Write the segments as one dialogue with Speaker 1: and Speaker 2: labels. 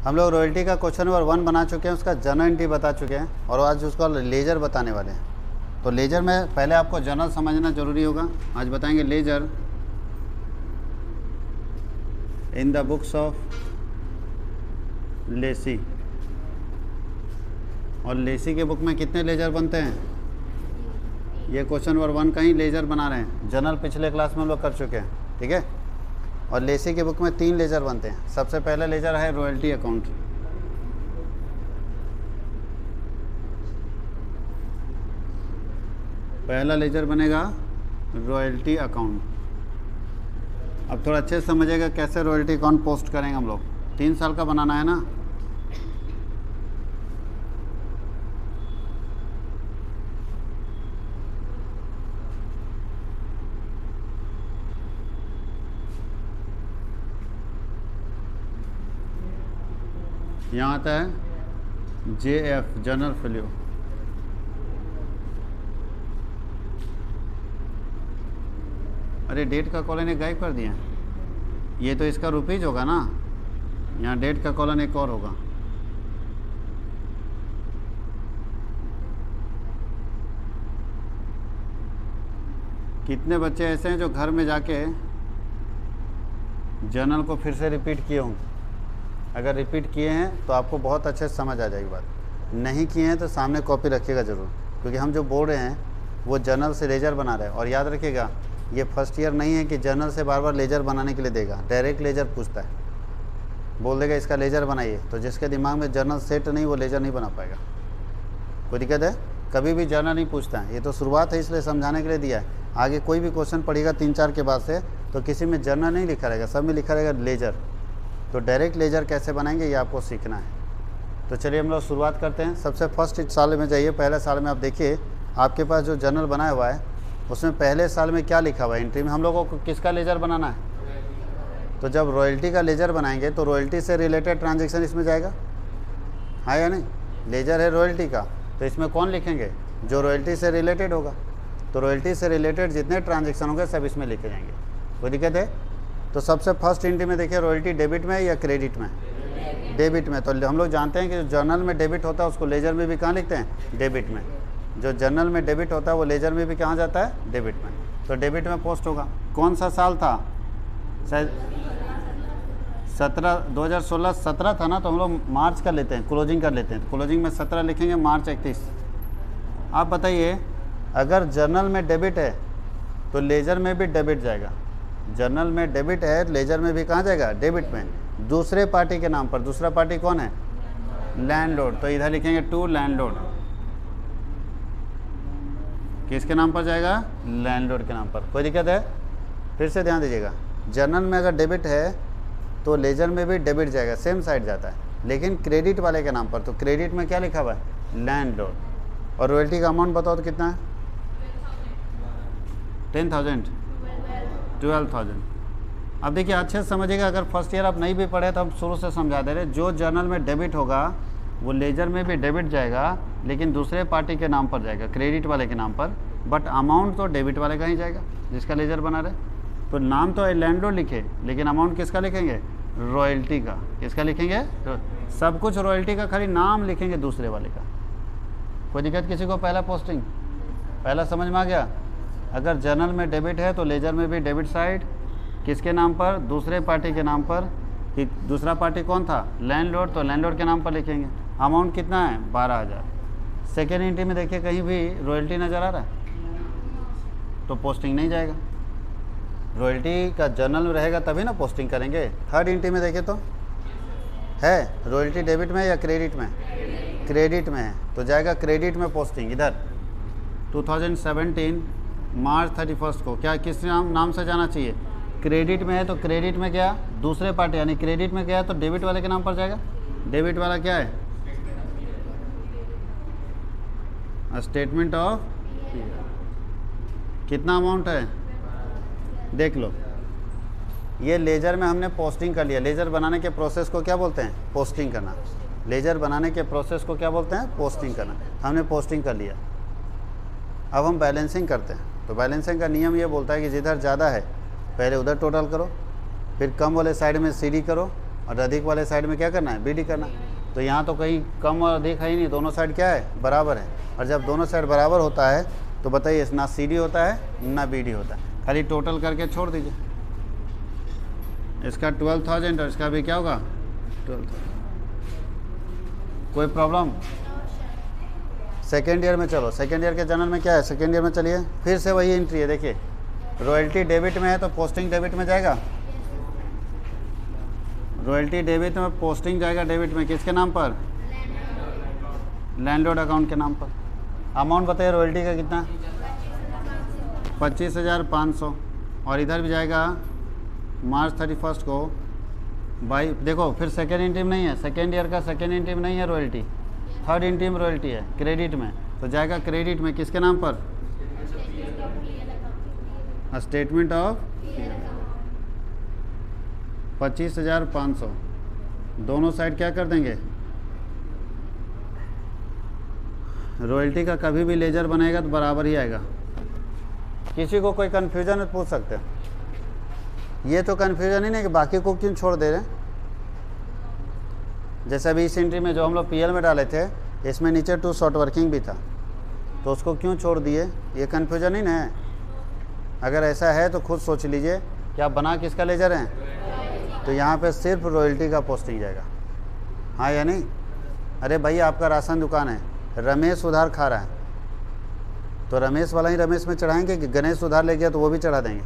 Speaker 1: हम लोग रॉयल्टी का क्वेश्चन नंबर 1 बना चुके हैं, उसका जर्नल एंट्री बता चुके हैं और आज उसका लेजर बताने वाले हैं। तो लेजर में पहले आपको जर्नल समझना जरूरी होगा। आज बताएंगे ledger in the books of lessee. और लेसी के बुक में कितने लेजर बनते हैं? ये क्वेश्चन नंबर 1 का ही लेजर बना रहे हैं। जर्नल पिछले क्लास में हम लोग कर चुके हैं, ठीक है। और लेसी के बुक में 3 लेजर बनते हैं। सबसे पहला लेजर है रॉयल्टी अकाउंट। पहला लेजर बनेगा रॉयल्टी अकाउंट। अब थोड़ा अच्छे से समझिएगा कैसे रॉयल्टी अकाउंट पोस्ट करेंगे हम लोग। 3 साल का बनाना है ना। यहाँ आता है JF जनरल फैल्यू। अरे डेट का कॉलन एक गायब कर दिया। ये तो इसका रुपीज होगा ना, यहाँ डेट का कॉलन एक और होगा। कितने बच्चे ऐसे हैं जो घर में जाके जर्नल को फिर से रिपीट किए हों? अगर रिपीट किए हैं तो आपको बहुत अच्छे से समझ आ जाएगी बात। नहीं किए हैं तो सामने कॉपी रखिएगा ज़रूर, क्योंकि हम जो बोल रहे हैं वो जर्नल से लेजर बना रहे हैं। और याद रखिएगा ये फर्स्ट ईयर नहीं है कि जर्नल से बार बार लेजर बनाने के लिए देगा। डायरेक्ट लेजर पूछता है, बोल देगा इसका लेजर बनाइए, तो जिसके दिमाग में जर्नल सेट नहीं वो लेजर नहीं बना पाएगा। कोई दिक्कत है? कभी भी जर्नल नहीं पूछता है। ये तो शुरुआत है, इसलिए समझाने के लिए दिया है। आगे कोई भी क्वेश्चन पढ़ेगा 3-4 के बाद से तो किसी में जर्नल नहीं लिखा रहेगा, सब में लिखा रहेगा लेजर। तो डायरेक्ट लेजर कैसे बनाएंगे ये आपको सीखना है। तो चलिए हम लोग शुरुआत करते हैं। सबसे फर्स्ट साल में जाइए। पहले साल में आप देखिए आपके पास जो जर्नल बनाया हुआ है उसमें पहले साल में क्या लिखा हुआ है। एंट्री में हम लोगों को किसका लेजर बनाना है? तो जब रॉयल्टी का लेजर बनाएंगे तो रॉयल्टी से रिलेटेड ट्रांजेक्शन इसमें जाएगा, हाँ या नहीं? लेजर है रॉयल्टी का, तो इसमें कौन लिखेंगे? जो रॉयल्टी से रिलेटेड होगा। तो रॉयल्टी से रिलेटेड जितने ट्रांजेक्शन होंगे सब इसमें लिखे जाएंगे। कोई दिक्कत है? तो सबसे फर्स्ट एंट्री में देखिए रॉयल्टी डेबिट में या क्रेडिट में? डेबिट में। तो हम लोग जानते हैं कि जो जर्नल में डेबिट होता है उसको लेजर में भी कहाँ लिखते हैं? डेबिट में। जो जर्नल में डेबिट होता है वो लेजर में भी कहाँ जाता है? डेबिट में। तो डेबिट में पोस्ट होगा। कौन सा साल था? शायद 2016-17 था ना, तो हम लोग मार्च कर लेते हैं, क्लोजिंग कर लेते हैं। तो क्लोजिंग में 17 लिखेंगे, मार्च 31। आप बताइए अगर जर्नल में डेबिट है तो लेजर में भी डेबिट जाएगा। जर्नल में डेबिट है, लेजर में भी कहाँ जाएगा? डेबिट में। दूसरे पार्टी के नाम पर। दूसरा पार्टी कौन है? लैंडलॉर्ड। तो इधर लिखेंगे टू लैंडलॉर्ड। किसके नाम पर जाएगा? लैंडलॉर्ड के नाम पर। कोई दिक्कत है? फिर से ध्यान दीजिएगा, जर्नल में अगर डेबिट है तो लेजर में भी डेबिट जाएगा, सेम साइड जाता है। लेकिन क्रेडिट वाले के नाम पर, तो क्रेडिट में क्या लिखा हुआ है? लैंडलॉर्ड। और रॉयल्टी का अमाउंट बताओ तो कितना है? 10,000 12,000। अब देखिए अच्छे से समझिएगा, अगर फर्स्ट ईयर आप नहीं भी पढ़े तो हम शुरू से समझा दे रहे। जो जर्नल में डेबिट होगा वो लेजर में भी डेबिट जाएगा, लेकिन दूसरे पार्टी के नाम पर जाएगा, क्रेडिट वाले के नाम पर। बट अमाउंट तो डेबिट वाले का ही जाएगा जिसका लेजर बना रहे। तो नाम तो लैंडलॉर्ड लिखे, लेकिन अमाउंट किसका लिखेंगे? रॉयल्टी का। किसका लिखेंगे? सब कुछ रॉयल्टी का, खाली नाम लिखेंगे दूसरे वाले का। कोई दिक्कत किसी को? पहला पोस्टिंग पहला समझ में आ गया? अगर जर्नल में डेबिट है तो लेजर में भी डेबिट साइड किसके नाम पर? दूसरे पार्टी के नाम पर। कि दूसरा पार्टी कौन था? लैंडलॉर्ड। तो लैंडलॉर्ड के नाम पर लिखेंगे। अमाउंट कितना है? 12,000। सेकेंड एंट्री में देखिए कहीं भी रॉयल्टी नज़र आ रहा है तो पोस्टिंग नहीं जाएगा। रॉयल्टी का जर्नल में रहेगा तभी ना पोस्टिंग करेंगे। थर्ड एंट्री में देखें तो है रॉयल्टी डेबिट में या क्रेडिट में? क्रेडिट में है तो जाएगा क्रेडिट में पोस्टिंग। इधर 2017 मार्च 31 को क्या किस नाम से जाना चाहिए? क्रेडिट में है तो क्रेडिट में गया, दूसरे पार्टी यानी क्रेडिट में गया तो डेबिट वाले के नाम पर जाएगा। डेबिट वाला क्या है? Statement of. कितना अमाउंट है देख लो। ये लेजर में हमने पोस्टिंग कर लिया। लेजर बनाने के प्रोसेस को क्या बोलते हैं? पोस्टिंग करना। लेजर बनाने के प्रोसेस को क्या बोलते हैं? पोस्टिंग करना। हमने पोस्टिंग कर लिया। अब हम बैलेंसिंग करते हैं। तो बैलेंसिंग का नियम ये बोलता है कि जिधर ज़्यादा है पहले उधर टोटल करो, फिर कम वाले साइड में सीडी करो, और अधिक वाले साइड में क्या करना है, BD करना। तो यहाँ तो कहीं कम और अधिक है ही नहीं, दोनों साइड क्या है, बराबर है। और जब दोनों साइड बराबर होता है तो बताइए ना CD होता है ना BD होता है, खाली टोटल करके छोड़ दीजिए। इसका 12,000 और इसका भी क्या होगा 12,000। कोई प्रॉब्लम? सेकेंड ईयर में चलो, सेकेंड ईयर के जनरल में क्या है, सेकेंड ईयर में चलिए फिर से वही एंट्री है। देखिए रॉयल्टी डेबिट में है तो पोस्टिंग डेबिट में जाएगा, रॉयल्टी डेबिट में, पोस्टिंग जाएगा डेबिट में, किसके नाम पर, लैंडलॉर्ड अकाउंट के नाम पर। अमाउंट बताइए रॉयल्टी का कितना, 25,500। और इधर भी जाएगा मार्च 31 को बाई, देखो फिर सेकेंड इंट्रीम नहीं है, सेकेंड ईयर का सेकेंड इंट्रीम नहीं है रॉयल्टी, थर्ड इंट्रीम रॉयल्टी है क्रेडिट में, तो जाएगा क्रेडिट में किसके नाम पर, स्टेटमेंट ऑफ 25,500। दोनों साइड क्या कर देंगे, रॉयल्टी का कभी भी लेजर बनाएगा तो बराबर ही आएगा। किसी को कोई कन्फ्यूजन है पूछ सकते हैं। ये तो कन्फ्यूजन ही नहीं कि बाकी को क्यों छोड़ दे रहे हैं। जैसे अभी इस एंट्री में जो हम लोग PL में डाले थे, इसमें नीचे 2 शॉर्ट वर्किंग भी था, तो उसको क्यों छोड़ दिए, ये कन्फ्यूजन ही ना है। अगर ऐसा है तो खुद सोच लीजिए कि आप बना किसका लेजर हैं, तो यहाँ पे सिर्फ रॉयल्टी का पोस्टिंग जाएगा, हाँ या नहीं। अरे भाई आपका राशन दुकान है, रमेश उधार खा रहा है, तो रमेश वाला ही रमेश में चढ़ाएंगे कि गणेश उधार ले गया तो वो भी चढ़ा देंगे।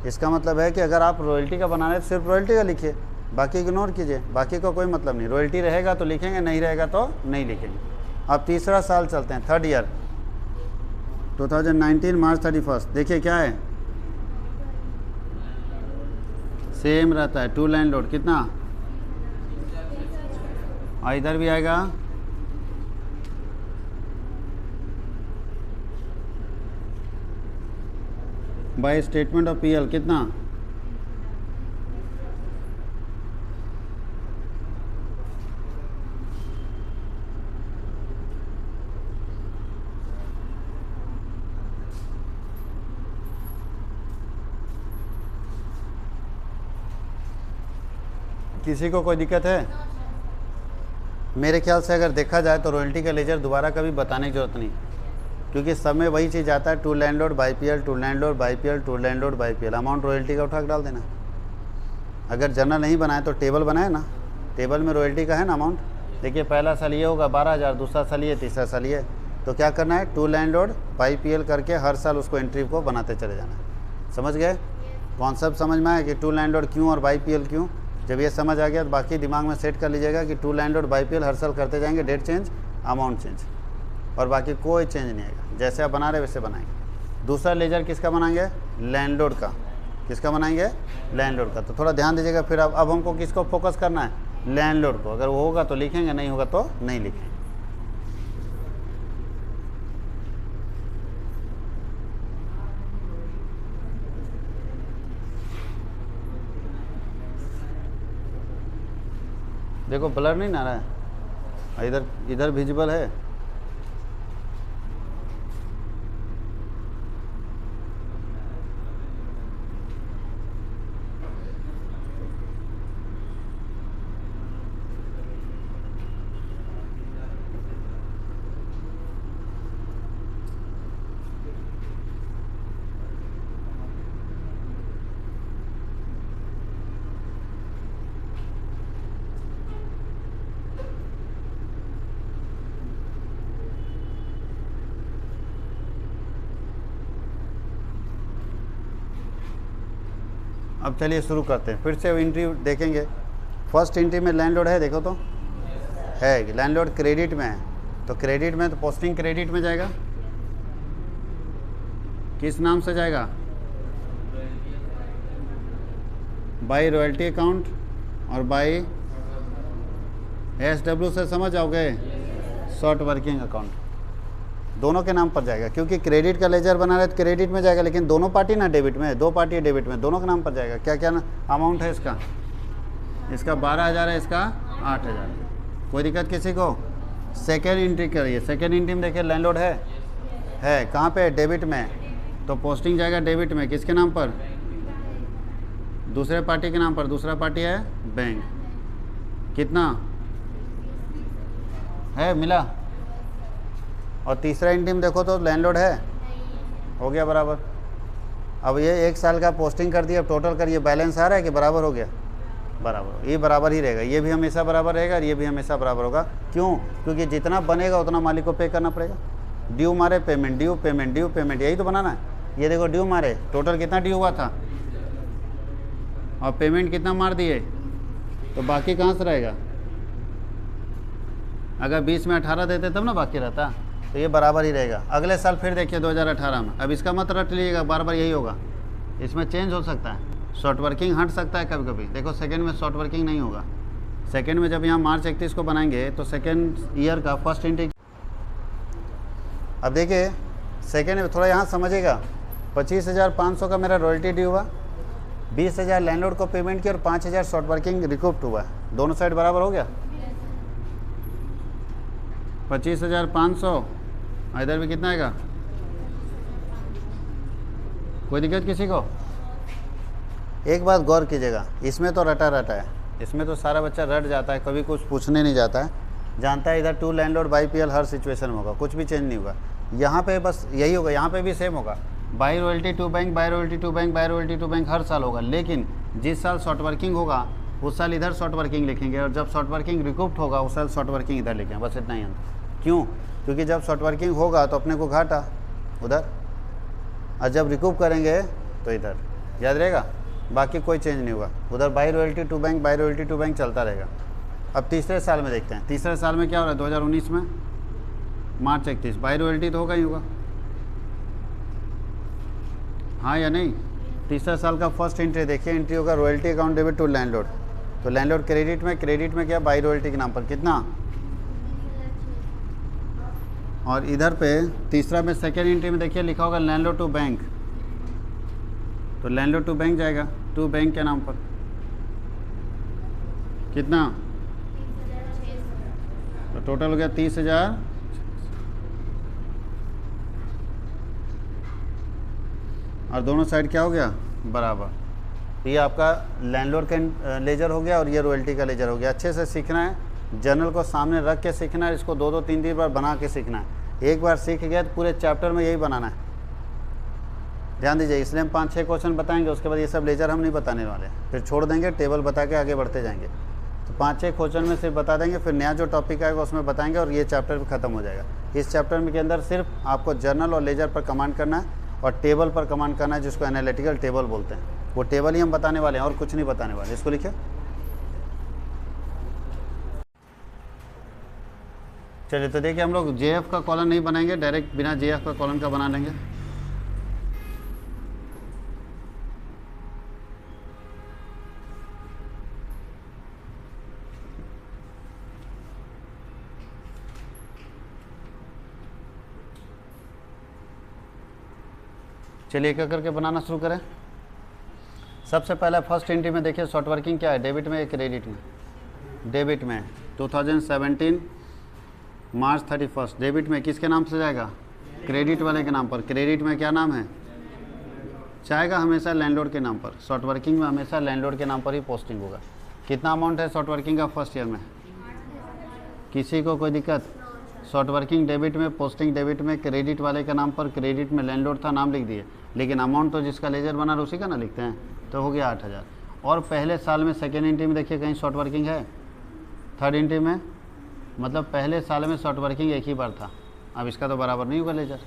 Speaker 1: इसका मतलब है कि अगर आप रॉयल्टी का बना रहे तो सिर्फ रॉयल्टी का लिखिए, बाकी इग्नोर कीजिए, बाकी का कोई मतलब नहीं। रॉयल्टी रहेगा तो लिखेंगे, नहीं रहेगा तो नहीं लिखेंगे। अब तीसरा साल चलते हैं, थर्ड ईयर 2019 मार्च 31। देखिए क्या है, सेम रहता है, 2 लैंडलॉर्ड कितना, और इधर भी आएगा बाय स्टेटमेंट ऑफ PL कितना, किसी को कोई दिक्कत है? मेरे ख्याल से अगर देखा जाए तो रॉयल्टी का लेजर दोबारा कभी बताने की जरूरत नहीं, क्योंकि सब में वही चीज़ आता है, 2 landlord by PL, 2 landlord by PL, 2 landlord by PL। Amount royalty का उठा के डाल देना। अगर जनरल नहीं बनाए तो टेबल बनाए ना, टेबल में रॉयल्टी का है ना अमाउंट। देखिए पहला साल ये होगा 12,000, दूसरा साल ये, तीसरा साल ये, तो क्या करना है, 2 लैंडलॉर्ड बाई PL करके हर साल उसको एंट्री को बनाते चले जाना है। समझ गए कॉन्सेप्ट, समझ में आया कि 2 लैंडलॉर्ड क्यों और बाई PL क्यों। जब ये समझ आ गया तो बाकी दिमाग में सेट कर लीजिएगा कि 2 लैंडलॉर्ड बाई PL हर साल करते जाएंगे, डेट चेंज, अमाउंट चेंज, और बाकी कोई चेंज नहीं आएगा, जैसे आप बना रहे वैसे बनाएंगे। दूसरा लेजर किसका बनाएंगे, लैंडलॉर्ड का। किसका बनाएंगे, लैंडलॉर्ड का। तो थोड़ा ध्यान दीजिएगा। फिर अब हमको किसको फोकस करना है, लैंडलॉर्ड को। अगर वो होगा तो लिखेंगे, नहीं होगा तो नहीं लिखेंगे। देखो ब्लर नहीं ना रहा है, इधर इधर विजिबल है। अब चलिए शुरू करते हैं, फिर से एंट्री देखेंगे। फर्स्ट एंट्री में लैंडलॉर्ड है, देखो तो है, लैंडलॉर्ड क्रेडिट में है, तो क्रेडिट में तो पोस्टिंग क्रेडिट में जाएगा। किस नाम से जाएगा, बाई रॉयल्टी अकाउंट और बाई SW से समझ आओगे, शॉर्ट वर्किंग अकाउंट, दोनों के नाम पर जाएगा। क्योंकि क्रेडिट का लेजर बना रहे तो क्रेडिट में जाएगा, लेकिन दोनों पार्टी ना डेबिट में है, 2 पार्टी है डेबिट में, दोनों के नाम पर जाएगा। क्या क्या अमाउंट है इसका, इसका 12,000 है, इसका 8,000। कोई दिक्कत किसी को? सेकेंड एंट्री करिए। सेकेंड एंट्री में देखिए लैंडलॉर्ड है कहाँ पे, डेबिट में, तो पोस्टिंग जाएगा डेबिट में। किसके नाम पर, दूसरे पार्टी के नाम पर, दूसरा पार्टी है बैंक, कितना है मिला। और तीसरा इंटीम देखो तो लैंडलॉर्ड है, हो गया बराबर। अब ये 1 साल का पोस्टिंग कर दिया, अब टोटल करिए बैलेंस आ रहा है कि बराबर हो गया, बराबर, ये बराबर ही रहेगा, ये भी हमेशा बराबर रहेगा और ये भी हमेशा बराबर होगा। क्यों? क्योंकि जितना बनेगा उतना मालिक को पे करना पड़ेगा। ड्यू मारे payment, due payment, due payment, यही तो बनाना है। ये देखो ड्यू मारे, टोटल कितना ड्यू हुआ था और पेमेंट कितना मार दिए, तो बाकी कहाँ से रहेगा? अगर 20 में 18 देते तब ना बाकी रहता, तो ये बराबर ही रहेगा। अगले साल फिर देखिए 2018 में, अब इसका मत रट लीजिएगा, बार बार यही होगा, इसमें चेंज हो सकता है, शॉर्ट वर्किंग हट सकता है कभी कभी। देखो सेकंड में शॉर्ट वर्किंग नहीं होगा, सेकंड में जब यहाँ मार्च 31 को बनाएंगे तो सेकंड ईयर का फर्स्ट इंटेक। अब देखिए सेकंड में थोड़ा यहाँ समझिएगा, 25,500 का मेरा रॉयल्टी ड्यू हुआ, 20,000 लैंडलॉर्ड को पेमेंट किया और 5,000 शॉर्ट वर्किंग रिकूप्ड हुआ, दोनों साइड बराबर हो गया। 25,500, इधर भी कितना आएगा? कोई दिक्कत किसी को? एक बात गौर कीजिएगा, इसमें तो रटा रटा है, इसमें तो सारा बच्चा रट जाता है, कभी कुछ पूछने नहीं जाता है, जानता है इधर टू लैंडलॉर्ड बाई पीएल हर सिचुएशन में होगा, कुछ भी चेंज नहीं होगा। यहाँ पे बस यही होगा, यहाँ पे भी सेम होगा, by royalty to bank, by royalty to bank, by royalty to bank हर साल होगा। लेकिन जिस साल शॉर्ट वर्किंग होगा उस साल इधर शॉर्ट वर्किंग लिखेंगे, और जब शॉर्ट वर्किंग रिकूप्ड होगा उस साल शॉर्ट वर्किंग इधर लिखेंगे, बस इतना ही अंतर। क्यों? क्योंकि जब शॉर्ट वर्किंग होगा तो अपने को घाटा उधर, और जब रिकूप करेंगे तो इधर, याद रहेगा, बाकी कोई चेंज नहीं होगा। उधर by royalty to bank, by royalty to bank चलता रहेगा। अब तीसरे साल में देखते हैं, तीसरे साल में क्या हो रहा है? 2019 में मार्च 31, बाई रॉयल्टी तो होगा ही होगा, हाँ या नहीं? तीसरा साल का फर्स्ट एंट्री देखिए, एंट्री होगा royalty account debit to landlord, तो लैंडलॉर्ड क्रेडिट में क्या बाई रॉयल्टी के नाम पर कितना, और इधर पे तीसरा में सेकेंड एंट्री में देखिए लिखा होगा लैंडलॉर्ड टू बैंक, तो लैंडलॉर्ड टू बैंक जाएगा, टू बैंक के नाम पर कितना, तो टोटल हो गया 30,000, और दोनों साइड क्या हो गया बराबर। तो ये आपका लैंडलॉर्ड का लेजर हो गया और ये रॉयल्टी का लेजर हो गया। अच्छे से सीखना है, जर्नल को सामने रख के सीखना है, इसको 2-2 3-3 बार बना के सीखना है। एक बार सीख गया तो पूरे चैप्टर में यही बनाना है, ध्यान दीजिए। इसलिए हम 5-6 क्वेश्चन बताएंगे, उसके बाद ये सब लेजर हम नहीं बताने वाले, फिर छोड़ देंगे, टेबल बता के आगे बढ़ते जाएंगे। तो 5-6 क्वेश्चन में सिर्फ बता देंगे, फिर नया जो टॉपिक आएगा उसमें बताएंगे और ये चैप्टर भी खत्म हो जाएगा। इस चैप्टर में के अंदर सिर्फ आपको जर्नल और लेजर पर कमांड करना है और टेबल पर कमांड करना है, जिसको एनालिटिकल टेबल बोलते हैं। वो टेबल ही हम बताने वाले हैं और कुछ नहीं बताने वाले। इसको लिखिए, चलिए। तो देखिए हम लोग जेएफ का कॉलम नहीं बनाएंगे, डायरेक्ट बिना जेएफ का कॉलम का बना लेंगे। चलिए एक एक करके बनाना शुरू करें। सबसे पहले फर्स्ट एंट्री में देखिए शॉर्ट वर्किंग क्या है, डेबिट में या क्रेडिट में? डेबिट में 2017 मार्च 31, डेबिट में किसके नाम से जाएगा? क्रेडिट वाले के नाम पर। क्रेडिट में क्या नाम है? जाएगा हमेशा लैंडलॉर्ड के नाम पर। शॉर्ट वर्किंग में हमेशा लैंडलॉर्ड के नाम पर ही पोस्टिंग होगा। कितना अमाउंट है शॉर्ट वर्किंग का फर्स्ट ईयर में? किसी को कोई दिक्कत? शॉर्ट वर्किंग डेबिट में, पोस्टिंग डेबिट में, क्रेडिट वाले के नाम पर। क्रेडिट में लैंडलॉर्ड था, नाम लिख दिए, लेकिन अमाउंट तो जिसका लेजर बना उसी का ना लिखते हैं, तो हो गया 8,000। और पहले साल में सेकेंड एंट्री में देखिए कहीं शॉर्ट वर्किंग है? थर्ड एंट्री में, मतलब पहले साल में शॉर्ट वर्किंग एक ही बार था। अब इसका तो बराबर नहीं होगा लेजर,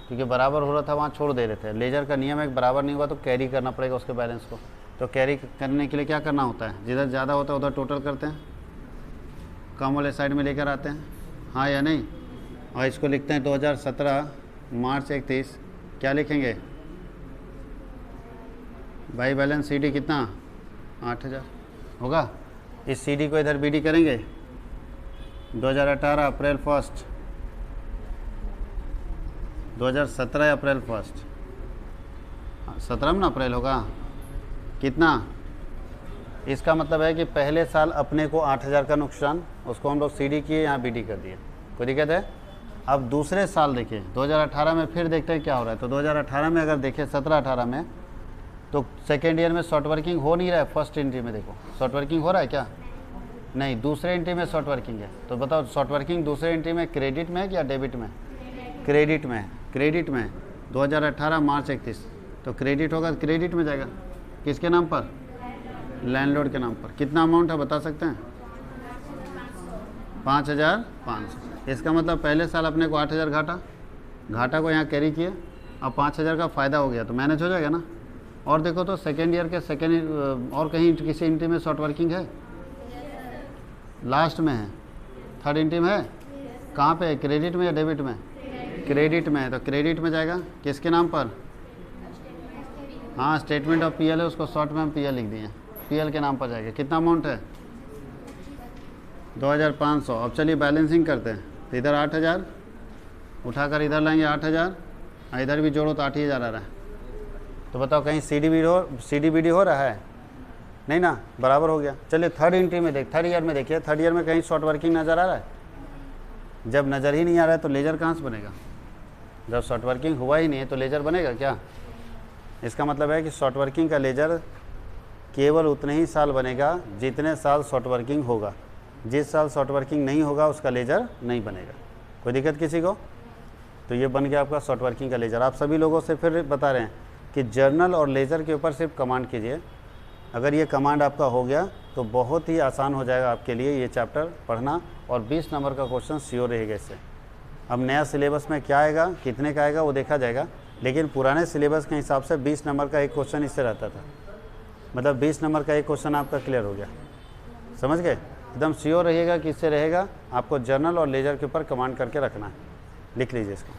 Speaker 1: क्योंकि बराबर हो रहा था वहाँ छोड़ दे रहे थे। लेजर का नियम है बराबर नहीं हुआ तो कैरी करना पड़ेगा उसके बैलेंस को। तो कैरी करने के लिए क्या करना होता है? जिधर ज़्यादा होता है उधर टोटल करते हैं, कम वाले साइड में लेकर आते हैं, हाँ या नहीं? और इसको लिखते हैं 2017 मार्च 31। क्या लिखेंगे भाई? बैलेंस सीडी कितना? 8,000 होगा। इस सीडी को इधर बीडी करेंगे 2018 अप्रैल 1, 2017 अप्रैल 1, 17 में ना अप्रैल होगा। कितना? इसका मतलब है कि पहले साल अपने को 8,000 का नुकसान, उसको हम लोग सीडी किए, यहाँ बीडी कर दिए, कोई दिक्कत है? अब दूसरे साल देखिए 2018 में फिर देखते हैं क्या हो रहा है। तो 2018 में अगर देखें 17-18 में तो सेकेंड ईयर में शॉर्ट वर्किंग हो नहीं रहा है, फर्स्ट एंट्री में देखो शॉर्ट वर्किंग हो रहा है क्या? नहीं, दूसरे एंट्री में शॉर्ट वर्किंग है। तो बताओ शॉर्ट वर्किंग दूसरे एंट्री में क्रेडिट में है या डेबिट में? क्रेडिट में है। क्रेडिट में 2018 मार्च 31, तो क्रेडिट होगा तो क्रेडिट में जाएगा। किसके नाम पर? लैंडलॉर्ड के नाम पर। कितना अमाउंट है बता सकते हैं? 5,500। इसका मतलब पहले साल अपने को 8,000 घाटा को यहाँ कैरी किया, अब 5,000 का फ़ायदा हो गया, तो मैनेज हो जाएगा ना। और देखो तो सेकेंड ईयर के सेकेंड और कहीं किसी एंट्री में शॉर्ट वर्किंग है? लास्ट में है। थर्ड एंट्री में है? कहाँ पे है? क्रेडिट में या डेबिट में? क्रेडिट में है, तो क्रेडिट में जाएगा। किसके नाम पर? हाँ, स्टेटमेंट ऑफ पीएल है, उसको शॉर्ट में हम पीएल लिख दिए, पीएल के नाम पर जाएगा। कितना अमाउंट है? 2,500। अब चलिए बैलेंसिंग करते हैं। तो इधर 8,000 उठाकर इधर लाएंगे 8,000, इधर भी जोड़ो तो 8,000 आ रहा है। तो बताओ कहीं सीडीबीडी हो रहा है? नहीं ना, बराबर हो गया। चलिए थर्ड एंट्री में थर्ड ईयर में देखिए, थर्ड ईयर में कहीं शॉर्ट वर्किंग नज़र आ रहा है? जब नज़र ही नहीं आ रहा है तो लेजर कहाँ से बनेगा? जब शॉर्ट वर्किंग हुआ ही नहीं है तो लेजर बनेगा क्या? इसका मतलब है कि शॉर्ट वर्किंग का लेजर केवल उतने ही साल बनेगा जितने साल शॉर्ट वर्किंग होगा। जिस साल शॉर्ट वर्किंग नहीं होगा उसका लेजर नहीं बनेगा। कोई दिक्कत किसी को? तो ये बन गया आपका शॉर्ट वर्किंग का लेजर। आप सभी लोगों से फिर बता रहे हैं कि जर्नल और लेजर के ऊपर सिर्फ कमांड कीजिए। अगर ये कमांड आपका हो गया तो बहुत ही आसान हो जाएगा आपके लिए ये चैप्टर पढ़ना, और 20 नंबर का क्वेश्चन श्योर रहेगा इससे। अब नया सिलेबस में क्या आएगा, कितने का आएगा वो देखा जाएगा, लेकिन पुराने सिलेबस के हिसाब से 20 नंबर का एक क्वेश्चन इससे रहता था। मतलब 20 नंबर का एक क्वेश्चन आपका क्लियर हो गया। समझ गए? एकदम श्योर रहिएगा कि इससे रहेगा। आपको जर्नल और लेजर के ऊपर कमांड करके रखना है। लिख लीजिए इसको।